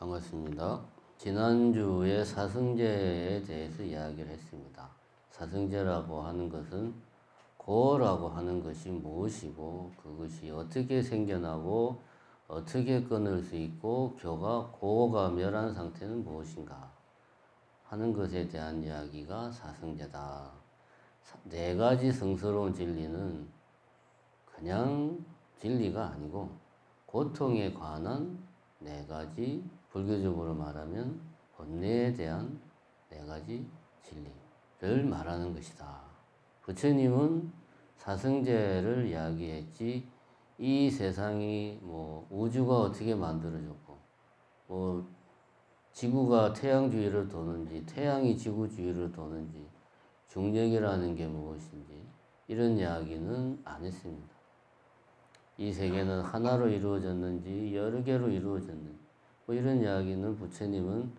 반갑습니다. 지난주에 사성제에 대해서 이야기를 했습니다. 사성제라고 하는 것은 고라고 하는 것이 무엇이고 그것이 어떻게 생겨나고 어떻게 끊을 수 있고 교가 고가 멸한 상태는 무엇인가 하는 것에 대한 이야기가 사성제다. 네 가지 성스러운 진리는 그냥 진리가 아니고 고통에 관한 네 가지, 불교적으로 말하면 번뇌에 대한 네 가지 진리를 말하는 것이다. 부처님은 사성제를 이야기했지, 이 세상이 우주가 어떻게 만들어졌고, 지구가 태양 주위를 도는지, 태양이 지구 주위를 도는지, 중력이라는 게 무엇인지, 이런 이야기는 안 했습니다. 이 세계는 하나로 이루어졌는지 여러 개로 이루어졌는지 이런 이야기는 부처님은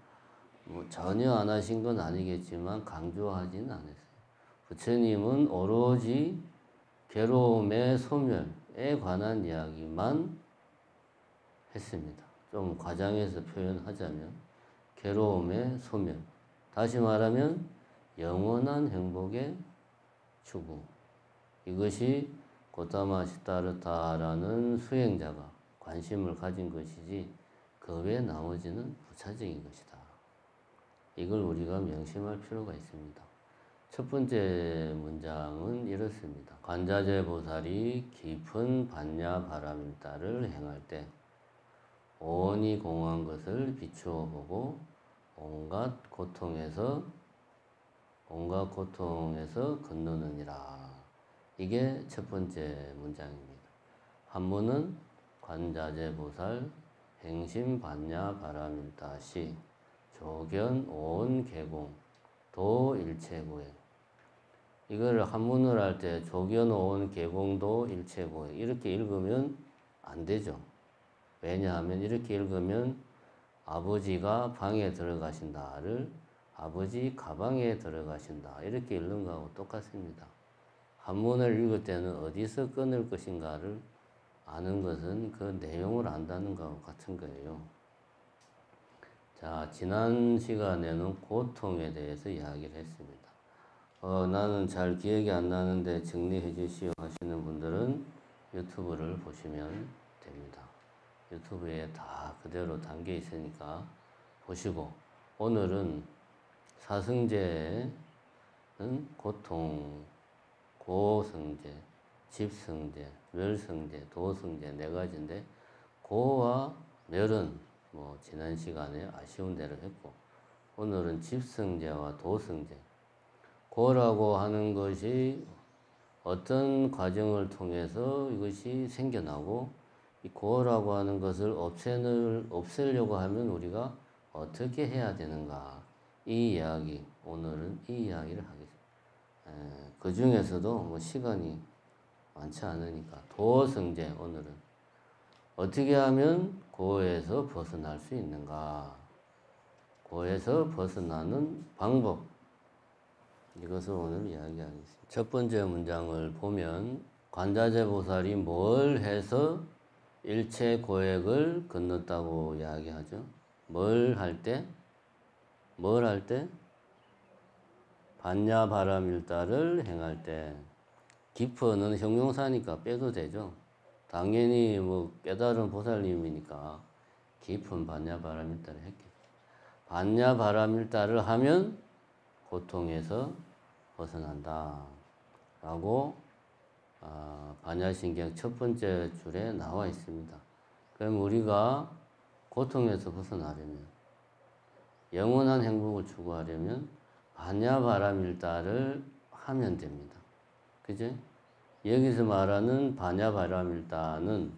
전혀 안 하신 건 아니겠지만 강조하지는 않았어요. 부처님은 오로지 괴로움의 소멸에 관한 이야기만 했습니다. 좀 과장해서 표현하자면 괴로움의 소멸, 다시 말하면 영원한 행복의 추구, 이것이 고타마 시타르타라는 수행자가 관심을 가진 것이지 그 외 나머지는 부차적인 것이다. 이걸 우리가 명심할 필요가 있습니다. 첫 번째 문장은 이렇습니다. 관자재 보살이 깊은 반야 바라밀다를 행할 때 온이 공한 것을 비추어 보고 온갖 고통에서 건너느니라. 이게 첫 번째 문장입니다. 한문은 관자재 보살 행심 반야 바라밀다시 조견 온 개공 도 일체고해. 이거를 한문을 할 때 조견 온 개공도 일체고해 이렇게 읽으면 안 되죠. 왜냐하면 이렇게 읽으면 아버지가 방에 들어가신다를 아버지 가방에 들어가신다 이렇게 읽는 거하고 똑같습니다. 한문을 읽을 때는 어디서 끊을 것인가를 아는 것은 그 내용을 안다는 것과 같은 거예요. 자, 지난 시간에는 고통에 대해서 이야기를 했습니다. 나는 잘 기억이 안 나는데 정리해 주시오 하시는 분들은 유튜브를 보시면 됩니다. 유튜브에 다 그대로 담겨 있으니까 보시고, 오늘은 사성제는 고통, 고성제, 집성제, 멸성제, 도성제 네 가지인데 고와 멸은 지난 시간에 아쉬운 대로 했고, 오늘은 집성제와 도성제. 고라고 하는 것이 어떤 과정을 통해서 이것이 생겨나고, 이 고라고 하는 것을 없애려고 하면 우리가 어떻게 해야 되는가, 이 이야기, 오늘은 이 이야기를 하겠습니다. 그 중에서도 시간이 많지 않으니까 도성제, 오늘은 어떻게 하면 고에서 벗어날 수 있는가, 고에서 벗어나는 방법, 이것을 오늘 이야기하겠습니다. 첫 번째 문장을 보면 관자재 보살이 뭘 해서 일체 고액을 건넜다고 이야기하죠. 뭘 할 때? 반야 바라밀다를 행할 때. 깊어는 형용사니까 빼도 되죠. 당연히 깨달은 보살님이니까 깊은 반야 바라밀다를 했겠죠. 반야 바라밀다를 하면 고통에서 벗어난다 라고 반야신경 첫 번째 줄에 나와 있습니다. 그럼 우리가 고통에서 벗어나려면, 영원한 행복을 추구하려면 반야 바라밀다를 하면 됩니다. 그죠? 여기서 말하는 반야 바라밀다는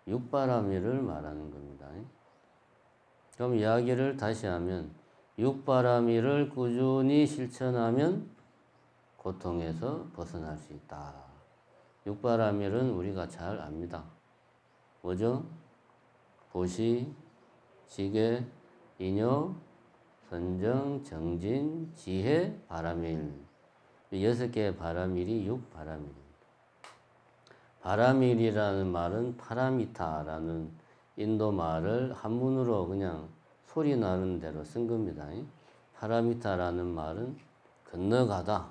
육바라밀을 말하는 겁니다. 그럼 이야기를 다시 하면 육바라밀을 꾸준히 실천하면 고통에서 벗어날 수 있다. 육바라밀은 우리가 잘 압니다. 뭐죠? 보시, 지계, 인요, 선정, 정진, 지혜, 바라밀. 6개의 바라밀이 육바라밀입니다. 바라밀이라는 말은 파라미타라는 인도 말을 한문으로 그냥 소리 나는 대로 쓴 겁니다. 파라미타라는 말은 건너가다,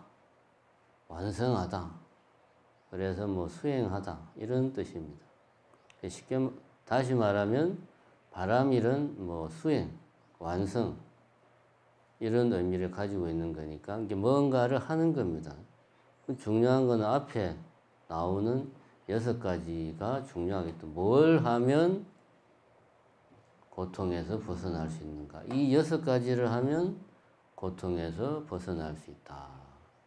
완성하다, 그래서 뭐 수행하다 이런 뜻입니다. 쉽게 다시 말하면 바라밀은 뭐 수행, 완성 이런 의미를 가지고 있는 거니까 이게 뭔가를 하는 겁니다. 중요한 거는 앞에 나오는 6가지가 중요하겠죠. 뭘 하면 고통에서 벗어날 수 있는가? 이 6가지를 하면 고통에서 벗어날 수 있다.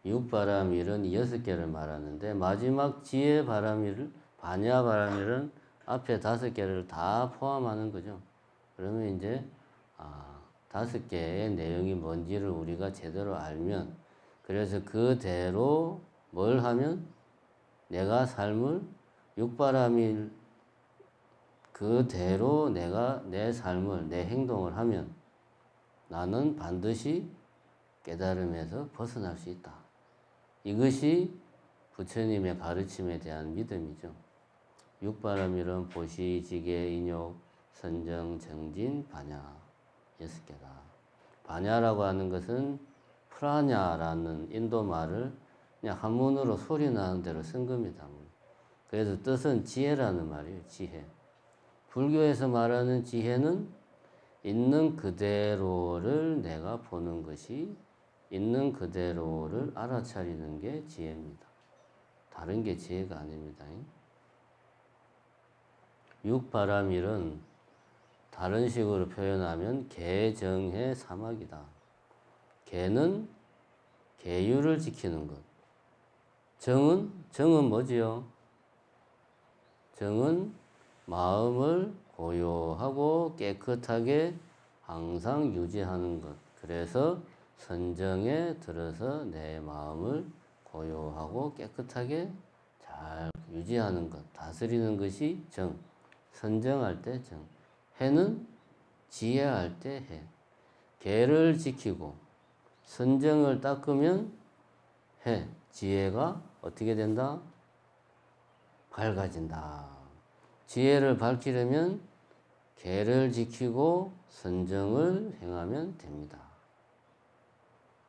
육바라밀은 이 6개를 말하는데 마지막 지혜 바라밀, 반야 바라밀은 앞에 5개를 다 포함하는 거죠. 그러면 이제 5개의 내용이 뭔지를 우리가 제대로 알면, 그래서 그대로 뭘 하면 내가 삶을 육바라밀 그대로 내가 내 삶을, 내 행동을 하면 나는 반드시 깨달음에서 벗어날 수 있다. 이것이 부처님의 가르침에 대한 믿음이죠. 육바라밀은 보시, 지계, 인욕, 선정, 정진, 반야 6개다. 반야라고 하는 것은 프라냐라는 인도 말을 그냥 한문으로 소리 나는 대로 쓴 겁니다. 그래서 뜻은 지혜라는 말이에요. 지혜. 불교에서 말하는 지혜는 있는 그대로를 내가 보는 것이, 있는 그대로를 알아차리는 게 지혜입니다. 다른 게 지혜가 아닙니다. 육바라밀은 다른 식으로 표현하면 계정해 사막이다. 계는 계율을 지키는 것. 정은 뭐지요? 정은 마음을 고요하고 깨끗하게 항상 유지하는 것. 그래서 선정에 들어서 내 마음을 고요하고 깨끗하게 잘 유지하는 것, 다스리는 것이 정. 선정할 때 정. 해는 지혜할 때 해. 계를 지키고 선정을 닦으면 해. 지혜가 어떻게 된다? 밝아진다. 지혜를 밝히려면 계를 지키고 선정을 행하면 됩니다.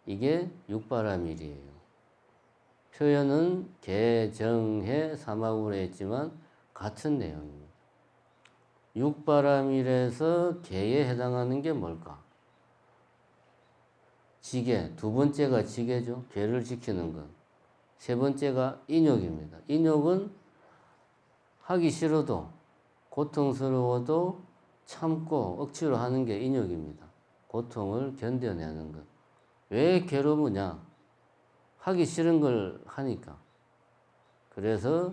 이게 육바라밀이에요. 표현은 계정해 사막으로 했지만 같은 내용입니다. 육바라밀에서 계에 해당하는 게 뭘까? 지계, 2번째가 지계죠. 계를 지키는 것. 3번째가 인욕입니다. 인욕은 하기 싫어도, 고통스러워도 참고 억지로 하는 게 인욕입니다. 고통을 견뎌내는 것. 왜 괴로우냐? 하기 싫은 걸 하니까. 그래서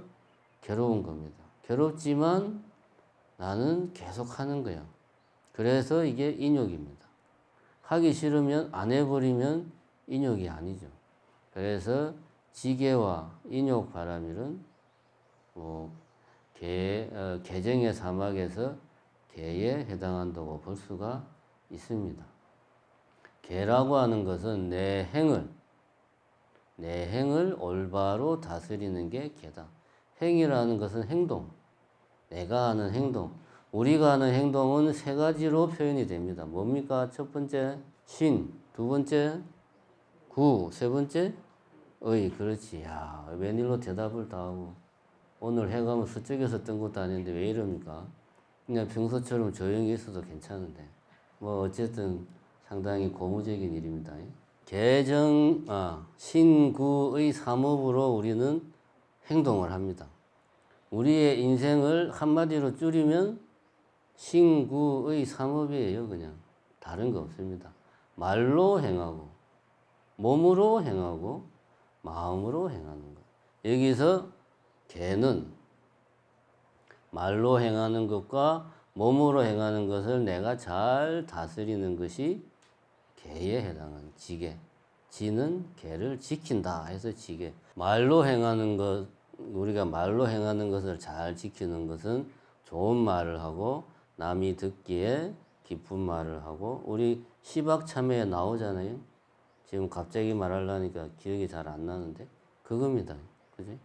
괴로운 겁니다. 괴롭지만 나는 계속 하는 거야. 그래서 이게 인욕입니다. 하기 싫으면 안 해버리면 인욕이 아니죠. 그래서 지계와 인욕 바라밀은 계정의 사막에서 계에 해당한다고 볼 수가 있습니다. 계라고 하는 것은 내 행을 올바로 다스리는 게 계다. 행이라는 것은 행동, 내가 하는 행동. 우리가 하는 행동은 3가지로 표현이 됩니다. 뭡니까? 첫 번째 신, 2번째 구, 3번째 의. 그렇지. 야, 웬일로 대답을 다 하고. 오늘 해가면 서쪽에서 뜬 것도 아닌데 왜 이럽니까? 그냥 평소처럼 조용히 있어도 괜찮은데. 어쨌든 상당히 고무적인 일입니다. 신구의 삼업으로 우리는 행동을 합니다. 우리의 인생을 한마디로 줄이면 신구의 삼업이에요. 그냥 다른 거 없습니다. 말로 행하고, 몸으로 행하고, 마음으로 행하는 것. 여기서 계는 말로 행하는 것과 몸으로 행하는 것을 내가 잘 다스리는 것이 계에 해당하는 지계. 지는 계를 지킨다 해서 지계. 말로 행하는 것, 우리가 말로 행하는 것을 잘 지키는 것은 좋은 말을 하고 남이 듣기에 기쁜 말을 하고, 우리 시박참회에 나오잖아요. 지금 갑자기 말하려니까 기억이 잘 안 나는데 그겁니다. 그지?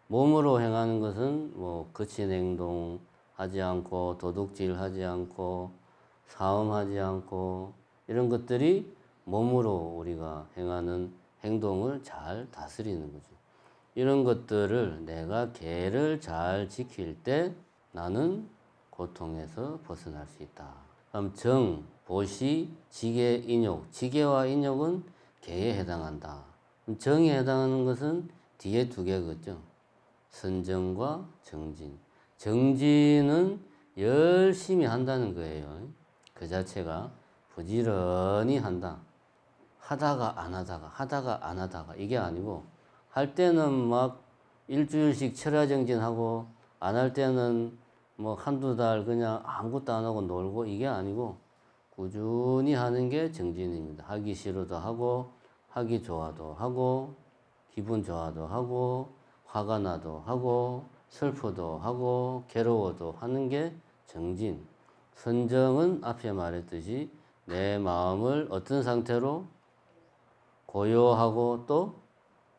몸으로 행하는 것은 거친 행동 하지 않고, 도둑질 하지 않고, 사음하지 않고 이런 것들이 몸으로 우리가 행하는 행동을 잘 다스리는 거죠. 이런 것들을 내가 계를 잘 지킬 때 나는 고통에서 벗어날 수 있다. 그럼 정, 보시, 지계, 인욕. 지계와 인욕은 계에 해당한다. 정에 해당하는 것은 뒤에 두 개겠죠. 선정과 정진. 정진은 열심히 한다는 거예요. 그 자체가 부지런히 한다. 하다가 안 하다가, 하다가 안 하다가 이게 아니고 할 때는 막 일주일씩 철야정진하고 안 할 때는 뭐 한두 달 그냥 아무것도 안 하고 놀고 이게 아니고 꾸준히 하는 게 정진입니다. 하기 싫어도 하고 하기 좋아도 하고 기분 좋아도 하고 화가 나도 하고 슬퍼도 하고 괴로워도 하는 게 정진. 선정은 앞에 말했듯이 내 마음을 어떤 상태로 고요하고 또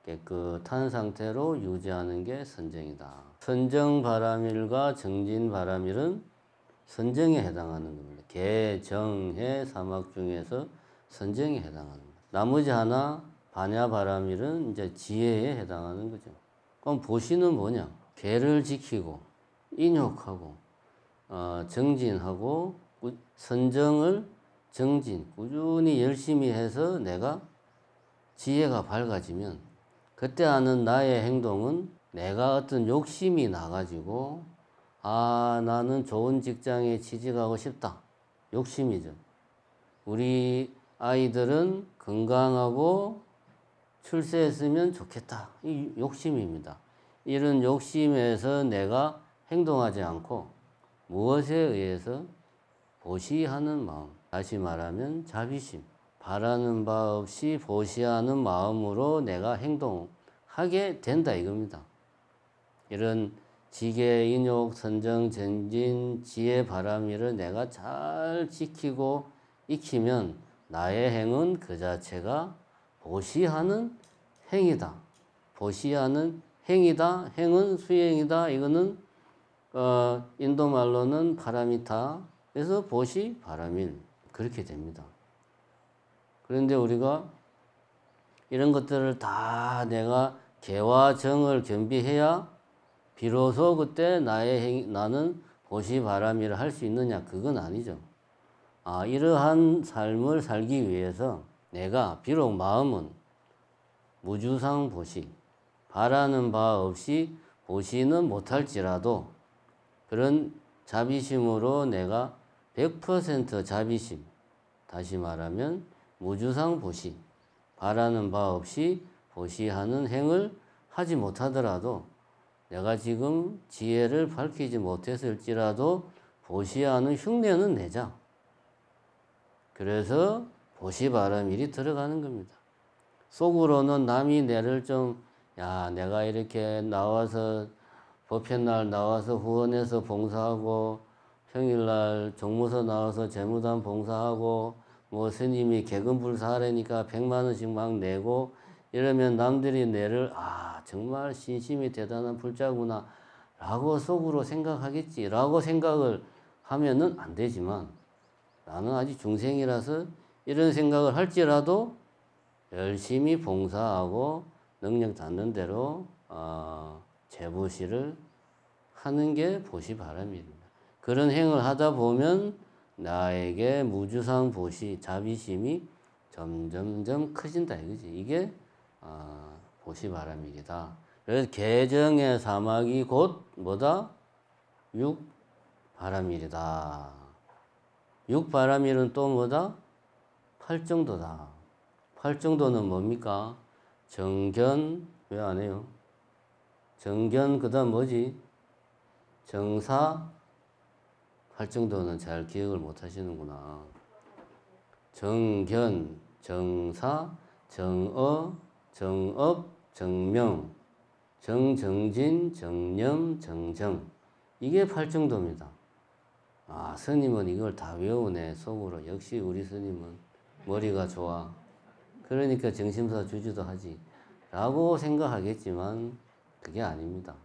깨끗한 상태로 유지하는 게 선정이다. 선정바람일과 정진바람일은 선정에 해당하는 겁니다. 개, 정, 해, 사막 중에서 선정에 해당하는 겁니다. 나머지 하나 반야바람일은 이제 지혜에 해당하는 거죠. 그럼 보시는 뭐냐? 개를 지키고 인욕하고 정진하고 선정을 정진 꾸준히 열심히 해서 내가 지혜가 밝아지면 그때 하는 나의 행동은 내가 어떤 욕심이 나가지고 나는 좋은 직장에 취직하고 싶다. 욕심이죠. 우리 아이들은 건강하고 출세했으면 좋겠다. 이 욕심입니다. 이런 욕심에서 내가 행동하지 않고 무엇에 의해서 보시하는 마음. 다시 말하면 자비심. 바라는 바 없이 보시하는 마음으로 내가 행동하게 된다 이겁니다. 이런 지계, 인욕, 선정, 전진, 지혜, 바람일을 내가 잘 지키고 익히면 나의 행은 그 자체가 보시하는 행이다. 보시하는 행이다. 행은 수행이다. 이거는 인도 말로는 파라미타. 그래서 보시, 바람일 그렇게 됩니다. 그런데 우리가 이런 것들을 다 내가 개와 정을 겸비해야 비로소 그때 나는 보시 바람일을 할 수 있느냐? 그건 아니죠. 이러한 삶을 살기 위해서 내가 비록 마음은 무주상 보시, 바라는 바 없이 보시는 못할지라도 그런 자비심으로 내가 100% 자비심, 다시 말하면 무주상 보시, 바라는 바 없이 보시하는 행을 하지 못하더라도 내가 지금 지혜를 밝히지 못했을지라도 보시하는 흉내는 내자. 그래서 보시바람일이 들어가는 겁니다. 속으로는 남이 내를 내가 이렇게 나와서 법회날 나와서 후원해서 봉사하고 평일날 종무소 나와서 재무단 봉사하고 뭐 스님이 개근불사하라니까 100만 원씩 막 내고 이러면 남들이 내를 정말 신심이 대단한 불자구나 라고 속으로 생각하겠지 라고 생각을 하면은 안 되지만 나는 아직 중생이라서 이런 생각을 할지라도 열심히 봉사하고 능력 닿는 대로 재보시를 하는 게 보시바람입니다. 그런 행을 하다 보면 나에게 무주상 보시, 자비심이 점점점 커진다 이거지. 이게 보시바람일이다. 그래서 개정의 사막이 곧 뭐다? 육바람일이다. 육바람일은 또 뭐다? 팔정도다. 팔정도는 뭡니까? 정견, 왜 안 해요? 정견, 그 다음 뭐지? 정사, 팔정도는 잘 기억을 못 하시는구나. 정견, 정사, 정어, 정업, 정명, 정정진, 정념, 정정. 이게 팔정도입니다. 스님은 이걸 다 외우네, 속으로. 역시 우리 스님은 머리가 좋아. 그러니까 정심사 주지도 하지. 라고 생각하겠지만 그게 아닙니다.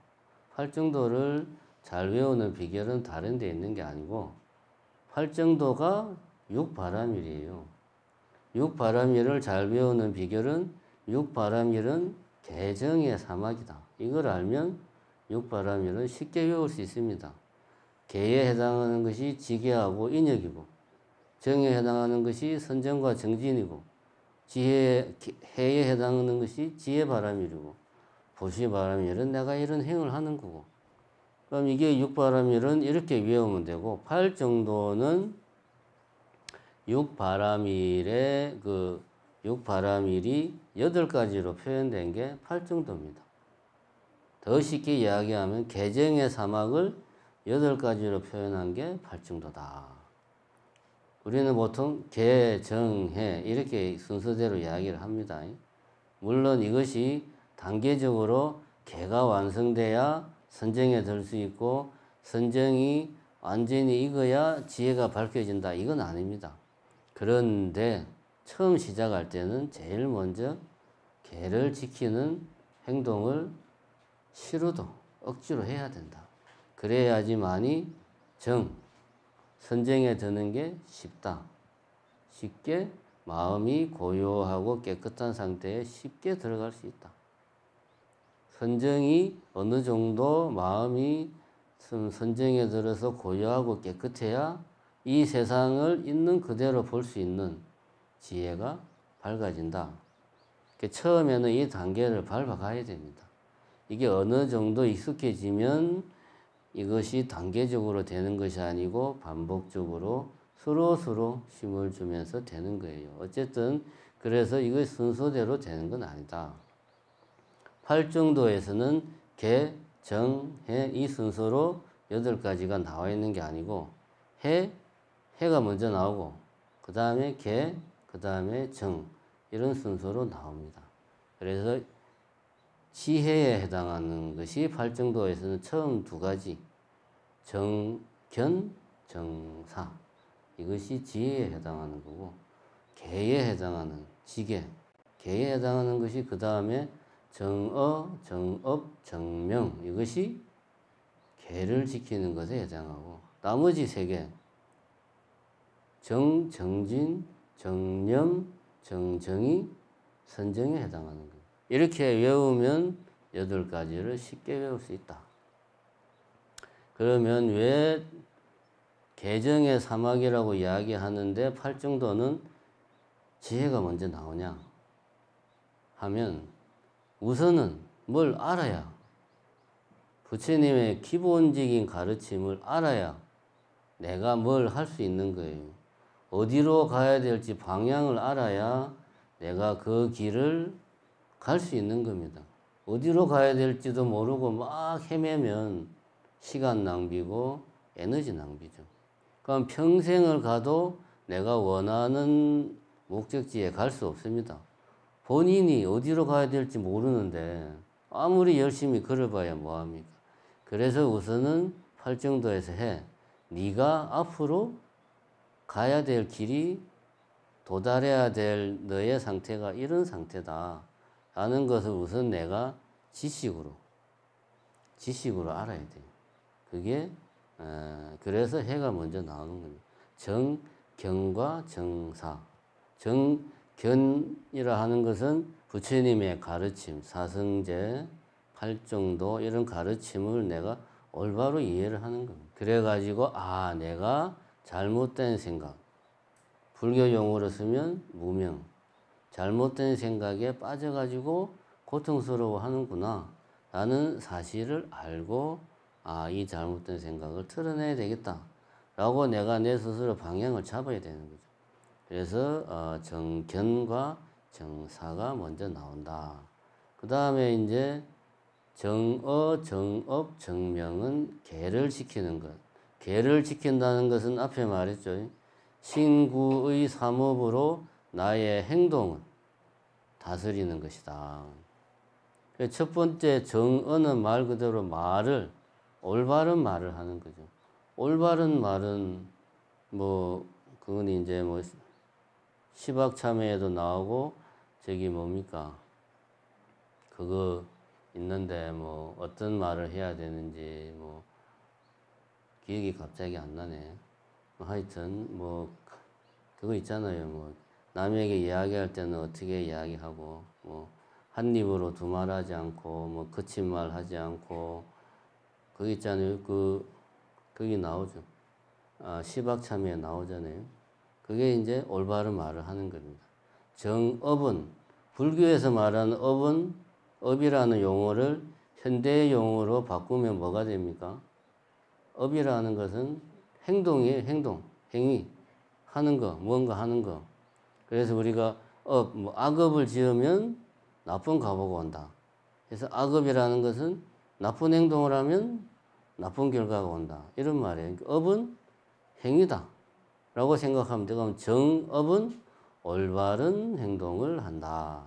팔정도를 잘 외우는 비결은 다른 데 있는 게 아니고 팔정도가 육바람일이에요. 육바람일을 잘 배우는 비결은 육바람일은 개정의 사막이다. 이걸 알면 육바람일은 쉽게 외울 수 있습니다. 개에 해당하는 것이 지계하고 인역이고, 정에 해당하는 것이 선정과 정진이고, 해에 해당하는 것이 지혜바람일이고, 보시바람일은 내가 이런 행을 하는 거고. 그럼 이게 육바람일은 이렇게 외우면 되고, 팔정도는 육바람일의 육바람일이 8가지로 표현된 게 팔정도입니다. 더 쉽게 이야기하면 개정의 사막을 8가지로 표현한 게 팔정도다. 우리는 보통 개, 정, 해 이렇게 순서대로 이야기를 합니다. 물론 이것이 단계적으로 개가 완성돼야 선정에 들 수 있고 선정이 완전히 익어야 지혜가 밝혀진다. 이건 아닙니다. 그런데 처음 시작할 때는 제일 먼저 개를 지키는 행동을 싫어도 억지로 해야 된다. 그래야지만이 선정에 드는 게 쉽다. 쉽게 마음이 고요하고 깨끗한 상태에 쉽게 들어갈 수 있다. 선정이 어느 정도 마음이 선정에 들어서 고요하고 깨끗해야 이 세상을 있는 그대로 볼 수 있는 지혜가 밝아진다. 처음에는 이 단계를 밟아가야 됩니다. 이게 어느 정도 익숙해지면 이것이 단계적으로 되는 것이 아니고 반복적으로 서로 힘을 주면서 되는 거예요. 어쨌든 그래서 이거 순서대로 되는 건 아니다. 팔정도에서는 개, 정, 해 이 순서로 8가지가 나와 있는 게 아니고 해가 먼저 나오고 그 다음에 개, 그 다음에 정 이런 순서로 나옵니다. 그래서 지혜에 해당하는 것이 팔정도에서는 처음 2가지 정견, 정사 이것이 지혜에 해당하는 거고 개에 해당하는 지계, 개에 해당하는 것이 그 다음에 정어, 정업, 정명 이것이 개를 지키는 것에 해당하고 나머지 3개 정, 정진, 정념, 정정이 선정에 해당하는 거예요. 이렇게 외우면 8가지를 쉽게 외울 수 있다. 그러면 왜 개정의 사막이라고 이야기하는데 팔정도는 지혜가 먼저 나오냐 하면 우선은 뭘 알아야 부처님의 기본적인 가르침을 알아야 내가 뭘 할 수 있는 거예요. 어디로 가야 될지 방향을 알아야 내가 그 길을 갈 수 있는 겁니다. 어디로 가야 될지도 모르고 막 헤매면 시간 낭비고 에너지 낭비죠. 그럼 평생을 가도 내가 원하는 목적지에 갈 수 없습니다. 본인이 어디로 가야 될지 모르는데 아무리 열심히 걸어봐야 뭐합니까? 그래서 우선은 팔정도에서 네가 앞으로 가야 될 길이 도달해야 될 너의 상태가 이런 상태다 라는 것을 우선 내가 지식으로 알아야 돼요. 그게 그래서 해가 먼저 나오는 겁니다. 정견과 정사. 정견이라 하는 것은 부처님의 가르침, 사성제, 팔정도 이런 가르침을 내가 올바로 이해를 하는 겁니다. 그래가지고 내가 잘못된 생각, 불교 용어로 쓰면 무명, 잘못된 생각에 빠져가지고 고통스러워하는구나 라는 사실을 알고 이 잘못된 생각을 털어내야 되겠다 라고 내가 내 스스로 방향을 잡아야 되는 거죠. 그래서 정견과 정사가 먼저 나온다. 그 다음에 이제 정어, 정업, 정명은 개를 지키는 것. 개를 지킨다는 것은 앞에 말했죠. 신구의 삼업으로 나의 행동을 다스리는 것이다. 첫 번째 정어는 말 그대로 올바른 말을 하는 거죠. 올바른 말은 그건 이제 시박참회에도 나오고 뭡니까? 그거 있는데 어떤 말을 해야 되는지 기억이 갑자기 안 나네. 하여튼 뭐 그거 있잖아요. 뭐 남에게 이야기할 때는 어떻게 이야기하고 뭐 한 입으로 두 말 하지 않고 뭐 거친 말 하지 않고 그거 있잖아요. 거기 나오죠. 시박참여에 나오잖아요. 그게 이제 올바른 말을 하는 겁니다. 정업은 불교에서 말하는 업은 업이라는 용어를 현대 용어로 바꾸면 뭐가 됩니까? 업이라는 것은 행동이에요. 행동, 행위, 하는 거, 무언가 하는 거. 그래서 우리가 뭐 악업을 지으면 나쁜 가보고 온다. 그래서 악업이라는 것은 나쁜 행동을 하면 나쁜 결과가 온다. 이런 말이에요. 그러니까 업은 행위다. 라고 생각하면 되고, 그럼 정업은 올바른 행동을 한다.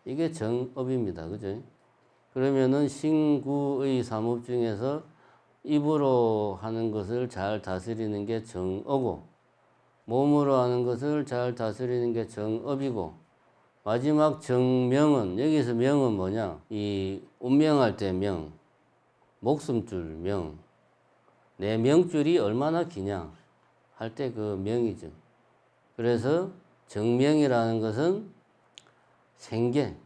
이게 정업입니다. 그죠? 그러면은 신구의 삼업 중에서 입으로 하는 것을 잘 다스리는 게 정어고, 몸으로 하는 것을 잘 다스리는 게 정업이고, 마지막 정명은, 여기서 명은 뭐냐? 이 운명할 때 명, 목숨줄 명, 내 명줄이 얼마나 기냐 할 때 그 명이죠. 그래서 정명이라는 것은 생계,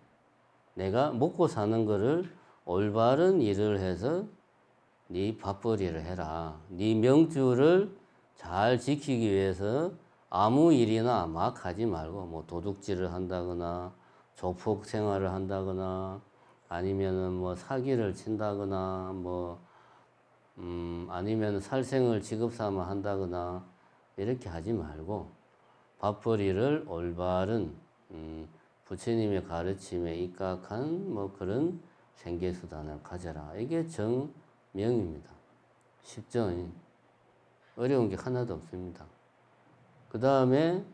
내가 먹고 사는 거를 올바른 일을 해서 네 밥벌이를 해라. 네 명줄을 잘 지키기 위해서 아무 일이나 막 하지 말고 뭐 도둑질을 한다거나 조폭 생활을 한다거나 아니면은 뭐 사기를 친다거나 뭐 아니면 살생을 직업삼아 한다거나 이렇게 하지 말고 밥벌이를 올바른 부처님의 가르침에 입각한 뭐 그런 생계수단을 가져라. 이게 정명입니다. 쉽죠? 어려운 게 하나도 없습니다. 그 다음에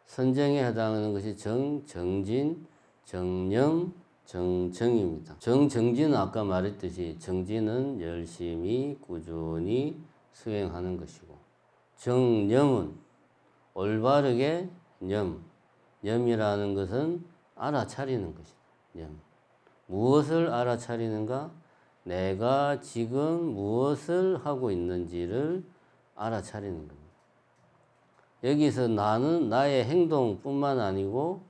선정에 해당하는 것이 정진, 정념, 정정입니다. 정진은 아까 말했듯이 정진은 열심히 꾸준히 수행하는 것이고, 정념은 올바르게 염이라는 것은 알아차리는 것이다. 염. 무엇을 알아차리는가? 내가 지금 무엇을 하고 있는지를 알아차리는 겁니다. 여기서 나는 나의 행동뿐만 아니고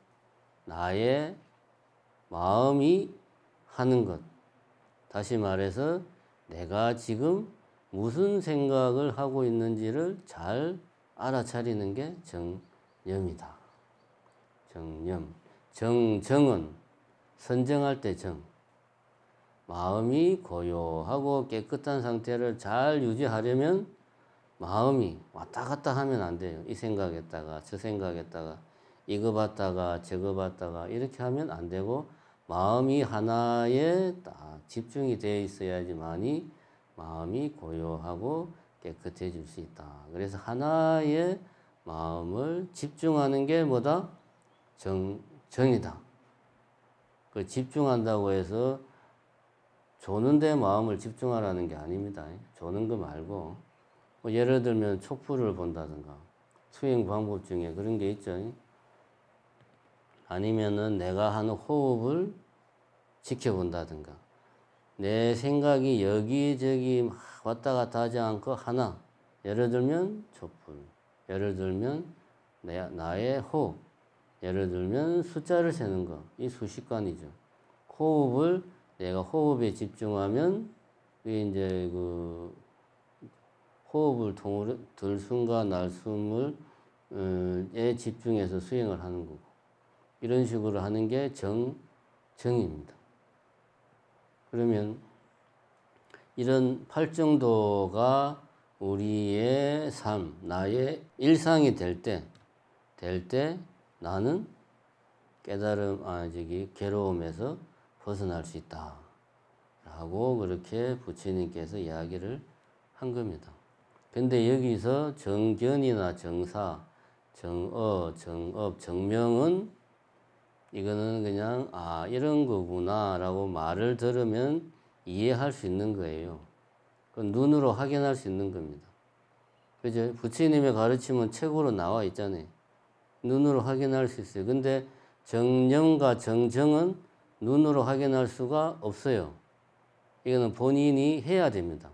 나의 마음이 하는 것. 다시 말해서 내가 지금 무슨 생각을 하고 있는지를 잘 알아차리는 게 정념이다. 정념. 정은 선정할 때 정. 마음이 고요하고 깨끗한 상태를 잘 유지하려면 마음이 왔다 갔다 하면 안 돼요. 이 생각했다가 저 생각했다가 이거 봤다가 저거 봤다가 이렇게 하면 안 되고 마음이 하나에 딱 집중이 되어 있어야지만이 마음이 고요하고 깨끗해질 수 있다. 그래서 하나의 마음을 집중하는 게 뭐다? 정이다. 그 집중한다고 해서 조는 데 마음을 집중하라는 게 아닙니다. 조는 거 말고 뭐 예를 들면 촉불을 본다든가 수행 방법 중에 그런 게 있죠. 아니면은 내가 하는 호흡을 지켜본다든가 내 생각이 여기저기 막 왔다 갔다 하지 않고 하나, 예를 들면 촉불, 예를 들면 나의 호흡, 예를 들면 숫자를 세는 거, 이 수식관이죠. 호흡을 내가 호흡에 집중하면 그게 이제 그 호흡을 통으로 들숨과 날숨을 에 집중해서 수행을 하는 거고, 이런 식으로 하는 게 정입니다. 그러면 이런 팔정도가 우리의 삶, 나의 일상이 될 때 나는 깨달음, 괴로움에서 벗어날 수 있다. 라고 그렇게 부처님께서 이야기를 한 겁니다. 근데 여기서 정견이나 정사, 정업, 정명은 이거는 그냥 이런 거구나 라고 말을 들으면 이해할 수 있는 거예요. 그건 눈으로 확인할 수 있는 겁니다. 그죠? 부처님의 가르침은 책으로 나와 있잖아요. 눈으로 확인할 수 있어요. 근데 정념과 정정은 눈으로 확인할 수가 없어요. 이거는 본인이 해야 됩니다.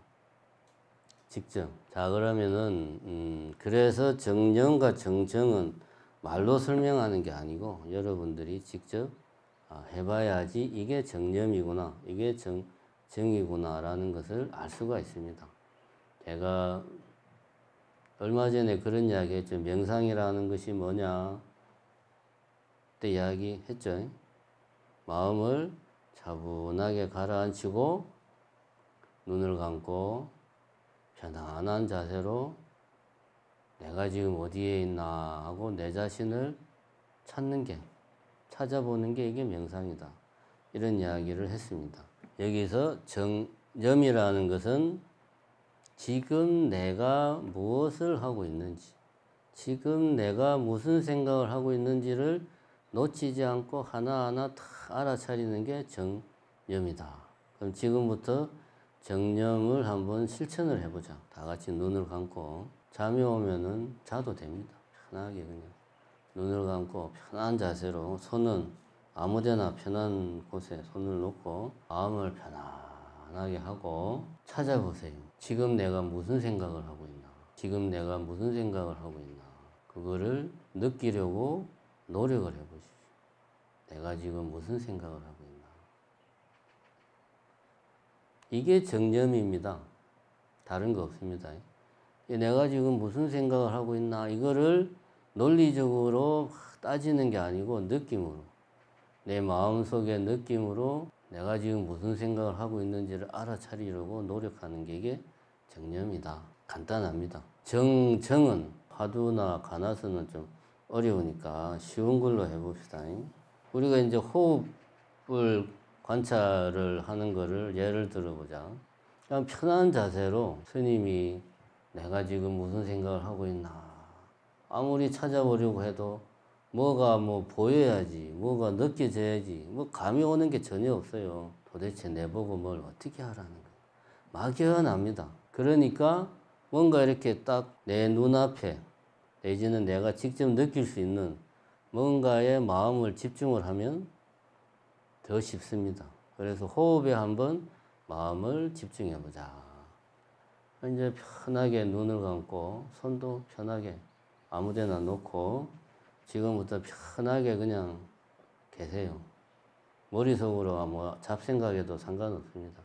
직접. 자, 그러면은 그래서 정념과 정정은 말로 설명하는 게 아니고 여러분들이 직접 해봐야지 이게 정념이구나, 이게 정이구나라는 것을 알 수가 있습니다. 제가 얼마 전에 그런 이야기 했죠. 명상이라는 것이 뭐냐 그때 이야기 했죠. 마음을 차분하게 가라앉히고 눈을 감고 편안한 자세로 내가 지금 어디에 있나 하고 내 자신을 찾아보는 게 이게 명상이다. 이런 이야기를 했습니다. 여기서 정념이라는 것은 지금 내가 무엇을 하고 있는지, 지금 내가 무슨 생각을 하고 있는지를 놓치지 않고 하나하나 다 알아차리는 게 정념이다. 그럼 지금부터 정념을 한번 실천을 해보자. 다 같이 눈을 감고 잠이 오면은 자도 됩니다. 편하게 그냥 눈을 감고 편한 자세로 손은 아무데나 편한 곳에 손을 놓고 마음을 편안하게 하고 찾아보세요. 지금 내가 무슨 생각을 하고 있나? 지금 내가 무슨 생각을 하고 있나? 그거를 느끼려고 노력을 해보십시오. 내가 지금 무슨 생각을 하고 있나? 이게 정념입니다. 다른 거 없습니다. 내가 지금 무슨 생각을 하고 있나? 이거를 논리적으로 따지는 게 아니고 느낌으로, 내 마음속의 느낌으로 내가 지금 무슨 생각을 하고 있는지를 알아차리려고 노력하는 게 이게 정념이다. 간단합니다. 정은 화두나 가나서는 좀 어려우니까 쉬운 걸로 해봅시다. 우리가 이제 호흡을 관찰을 하는 거를 예를 들어보자. 그냥 편한 자세로 스님이 내가 지금 무슨 생각을 하고 있나 아무리 찾아보려고 해도 뭐가 보여야지, 뭐가 느껴져야지, 감이 오는 게 전혀 없어요. 도대체 내보고 뭘 어떻게 하라는 거예요. 막연합니다. 그러니까 뭔가 이렇게 딱 내 눈앞에 내지는 내가 직접 느낄 수 있는 뭔가에 마음을 집중을 하면 더 쉽습니다. 그래서 호흡에 한번 마음을 집중해 보자. 이제 편하게 눈을 감고 손도 편하게 아무데나 놓고 지금부터 편하게 그냥 계세요. 머릿속으로 잡생각해도 상관없습니다.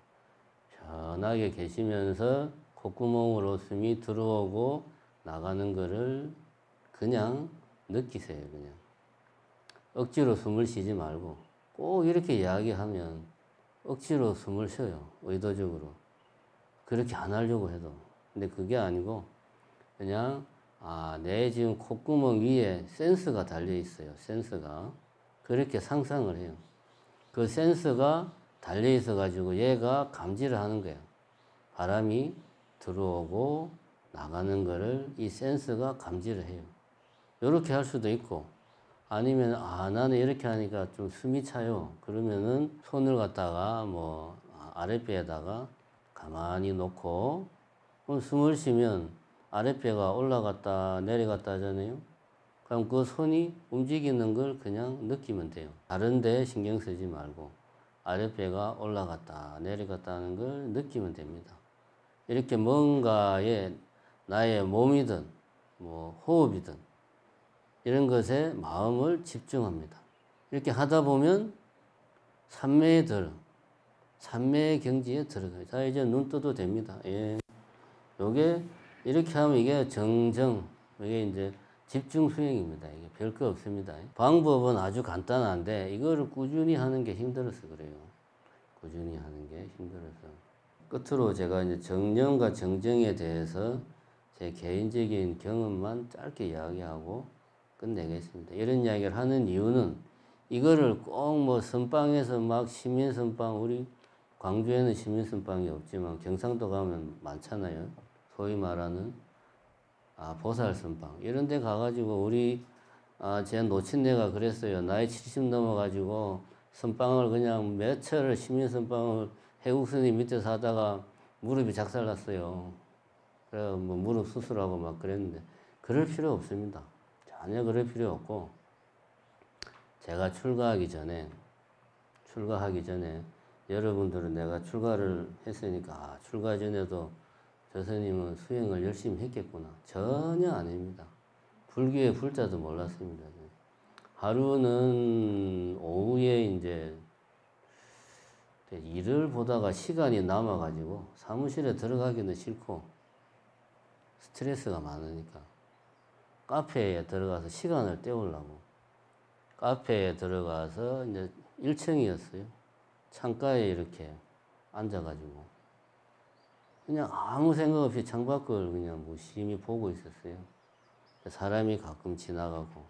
편하게 계시면서 콧구멍으로 숨이 들어오고 나가는 거를 그냥 느끼세요. 그냥 억지로 숨을 쉬지 말고, 꼭 이렇게 이야기하면 억지로 숨을 쉬어요. 의도적으로. 그렇게 안 하려고 해도. 근데 그게 아니고 그냥 내 지금 콧구멍 위에 센서가 달려 있어요. 센서가. 그렇게 상상을 해요. 그 센서가 달려 있어 가지고 얘가 감지를 하는 거예요. 바람이 들어오고 나가는 거를 이 센서가 감지를 해요. 이렇게 할 수도 있고, 아니면 나는 이렇게 하니까 좀 숨이 차요. 그러면은 손을 갖다가 아랫배에다가 가만히 놓고, 그럼 숨을 쉬면 아랫배가 올라갔다 내려갔다 하잖아요. 그럼 그 손이 움직이는 걸 그냥 느끼면 돼요. 다른 데 신경 쓰지 말고 아랫배가 올라갔다 내려갔다 하는 걸 느끼면 됩니다. 이렇게 뭔가에 나의 몸이든 호흡이든 이런 것에 마음을 집중합니다. 이렇게 하다 보면 삼매의 경지에 들어가요. 자, 이제 눈 떠도 됩니다. 예. 요게 이렇게 하면 이게 이게 이제 집중 수행입니다. 이게 별거 없습니다. 방법은 아주 간단한데 이거를 꾸준히 하는 게 힘들어서 그래요. 꾸준히 하는 게 힘들어서. 끝으로 제가 이제 정념과 정정에 대해서 제 개인적인 경험만 짧게 이야기하고 끝내겠습니다. 이런 이야기를 하는 이유는 이거를 꼭 선방에서 시민 선방, 우리 광주에는 시민 선방이 없지만 경상도 가면 많잖아요. 소위 말하는 보살 선방 이런 데 가가지고 우리 제 노친네가 그랬어요. 나이 70 넘어가지고 선방을 그냥 몇 철을 시민 선방을 해국스님 밑에서 하다가 무릎이 작살났어요. 그래 무릎 수술하고 막 그랬는데 그럴 필요 없습니다. 전혀 그럴 필요 없고, 제가 출가하기 전에 여러분들은 내가 출가를 했으니까 출가 전에도 저 스님은 수행을 열심히 했겠구나. 전혀 아닙니다. 불교의 불자도 몰랐습니다. 하루는 오후에 이제 일을 보다가 시간이 남아가지고 사무실에 들어가기는 싫고 스트레스가 많으니까 카페에 들어가서 시간을 때우려고 카페에 들어가서 이제 1층이었어요. 창가에 이렇게 앉아가지고 그냥 아무 생각 없이 창밖을 그냥 무심히 보고 있었어요. 사람이 가끔 지나가고.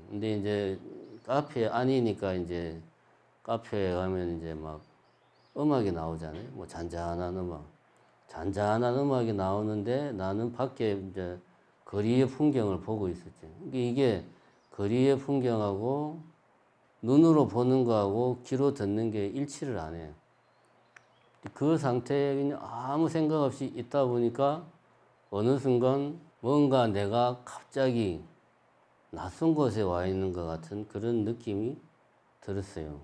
근데 이제 카페 아니니까 이제 카페에 가면 이제 막 음악이 나오잖아요. 뭐 잔잔한 음악. 잔잔한 음악이 나오는데 나는 밖에 이제 거리의 풍경을 보고 있었죠. 이게 거리의 풍경하고 눈으로 보는 거하고 귀로 듣는 게 일치를 안 해요. 그 상태에 그냥 아무 생각 없이 있다 보니까 어느 순간 뭔가 내가 갑자기 낯선 곳에 와 있는 것 같은 그런 느낌이 들었어요.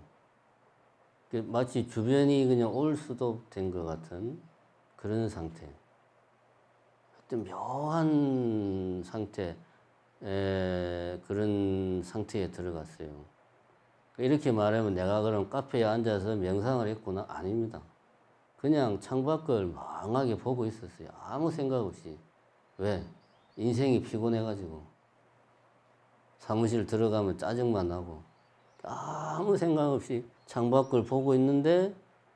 마치 주변이 그냥 올 수도 된 것 같은 그런 상태. 어떤 묘한 상태, 그런 상태에 들어갔어요. 이렇게 말하면 내가 그럼 카페에 앉아서 명상을 했구나? 아닙니다. 그냥 창밖을 멍하게 보고 있었어요. 아무 생각 없이. 왜? 인생이 피곤해가지고. 사무실 들어가면 짜증만 나고. 아무 생각 없이 창밖을 보고 있는데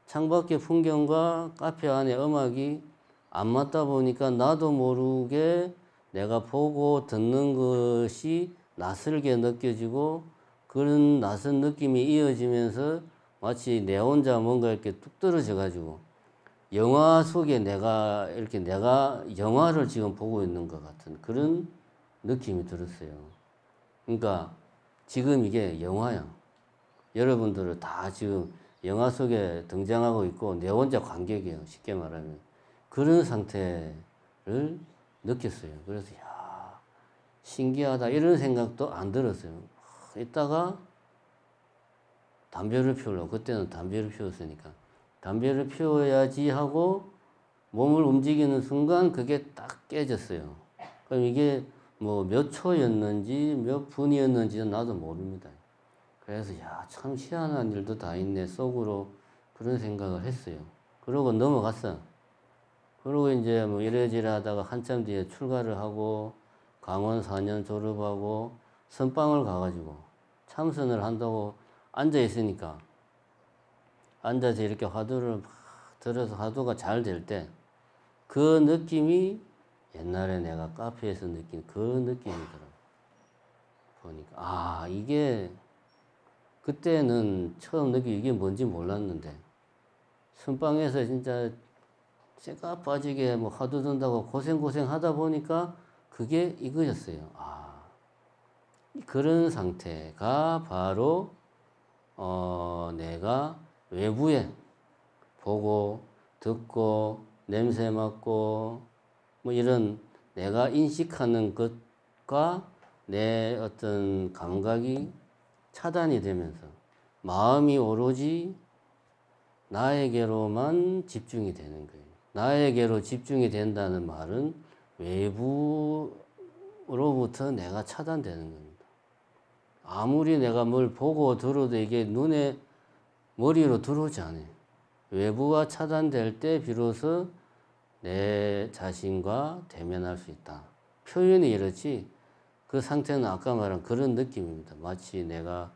창밖의 풍경과 카페 안의 음악이 안 맞다 보니까 나도 모르게 내가 보고 듣는 것이 낯설게 느껴지고 그런 낯선 느낌이 이어지면서 마치 내 혼자 뭔가 이렇게 뚝 떨어져 가지고 영화 속에 내가 영화를 지금 보고 있는 것 같은 그런 느낌이 들었어요. 그러니까 지금 이게 영화야. 여러분들은 다 지금 영화 속에 등장하고 있고 내 혼자 관객이에요. 쉽게 말하면. 그런 상태를 느꼈어요. 그래서 야, 신기하다 이런 생각도 안 들었어요. 이따가 담배를 피우려고 그때는 담배를 피웠으니까 담배를 피워야지 하고 몸을 움직이는 순간 그게 딱 깨졌어요. 그럼 이게 뭐 몇 초였는지 몇 분이었는지는 나도 모릅니다. 그래서 야, 참 희한한 일도 다 있네 속으로 그런 생각을 했어요. 그러고 넘어갔어. 그러고 이제 뭐 이래저래 하다가 한참 뒤에 출가를 하고 강원 4년 졸업하고 선방을 가가지고 참선을 한다고 앉아 있으니까 앉아서 이렇게 화두를 막 들어서 화두가 잘 될 때 그 느낌이 옛날에 내가 카페에서 느낀 그 느낌이더라고. 보니까 아, 이게 그때는 처음 느끼 이게 뭔지 몰랐는데 선방에서 진짜 쇠가 빠지게 뭐 화두 든다고 고생 하다 보니까 그게 이거였어요. 아, 그런 상태가 바로 내가 외부에 보고 듣고 냄새 맡고 뭐 이런 내가 인식하는 것과 내 어떤 감각이 차단이 되면서 마음이 오로지 나에게로만 집중이 되는 거예요. 나에게로 집중이 된다는 말은 외부로부터 내가 차단되는 겁니다. 아무리 내가 뭘 보고 들어도 이게 눈에 머리로 들어오지 않아요. 외부가 차단될 때 비로소 내 자신과 대면할 수 있다. 표현이 이렇지 그 상태는 아까 말한 그런 느낌입니다. 마치 내가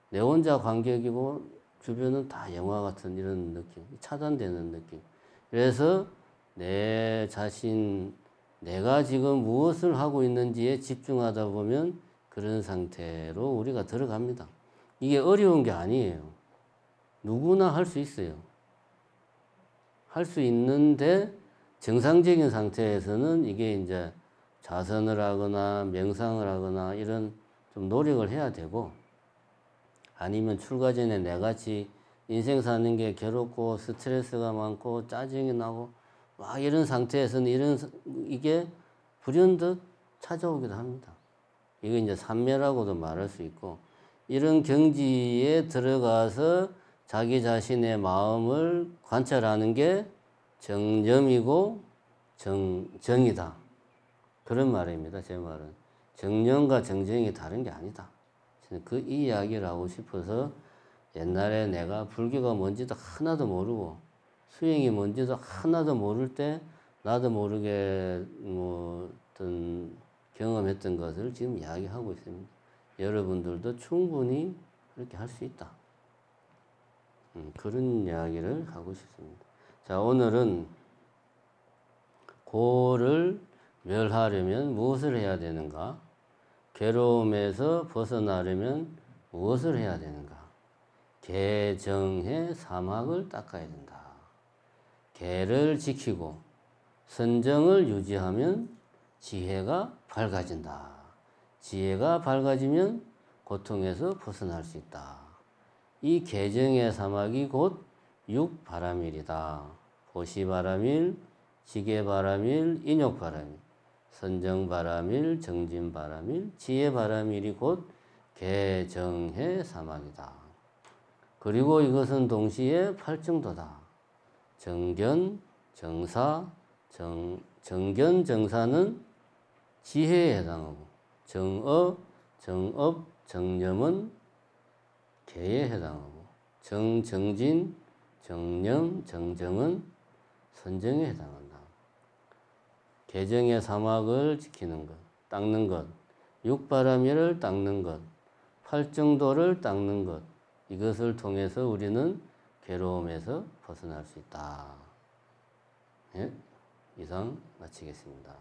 내 혼자 관객이고 주변은 다 영화 같은 이런 느낌, 차단되는 느낌. 그래서 내 자신, 내가 지금 무엇을 하고 있는지에 집중하다 보면 그런 상태로 우리가 들어갑니다. 이게 어려운 게 아니에요. 누구나 할 수 있어요. 할 수 있는데 정상적인 상태에서는 이게 이제 자선을 하거나 명상을 하거나 이런 좀 노력을 해야 되고 아니면 출가 전에 내같이 인생 사는 게 괴롭고 스트레스가 많고 짜증이 나고 막 이런 상태에서는 이게 불현듯 찾아오기도 합니다. 이거 이제 산매라고도 말할 수 있고 이런 경지에 들어가서 자기 자신의 마음을 관찰하는 게 정념이고 정이다. 그런 말입니다. 제 말은. 정념과 정정이 다른 게 아니다. 저는 이 이야기를 하고 싶어서 옛날에 내가 불교가 뭔지도 하나도 모르고 수행이 뭔지도 하나도 모를 때 나도 모르게 어떤 경험했던 것을 지금 이야기하고 있습니다. 여러분들도 충분히 그렇게 할 수 있다. 그런 이야기를 하고 싶습니다. 자, 오늘은 고를 멸하려면 무엇을 해야 되는가? 괴로움에서 벗어나려면 무엇을 해야 되는가? 개정해 사막을 닦아야 된다. 개를 지키고 선정을 유지하면 지혜가 밝아진다. 지혜가 밝아지면 고통에서 벗어날 수 있다. 이 개정의 사막이 곧 육바라밀이다. 보시바라밀, 지게바라밀, 인욕바라밀, 선정바라밀, 정진바라밀, 지혜바라밀이 곧 개정해 사막이다. 그리고 이것은 동시에 팔정도다. 정견, 정사, 정견, 정사는 지혜에 해당하고 정업, 정념은 개에 해당하고 정진, 정념, 정정은 선정에 해당한다. 개정의 사막을 지키는 것, 닦는 것, 육바라밀을 닦는 것, 팔정도를 닦는 것, 이것을 통해서 우리는 괴로움에서 벗어날 수 있다. 예? 이상 마치겠습니다.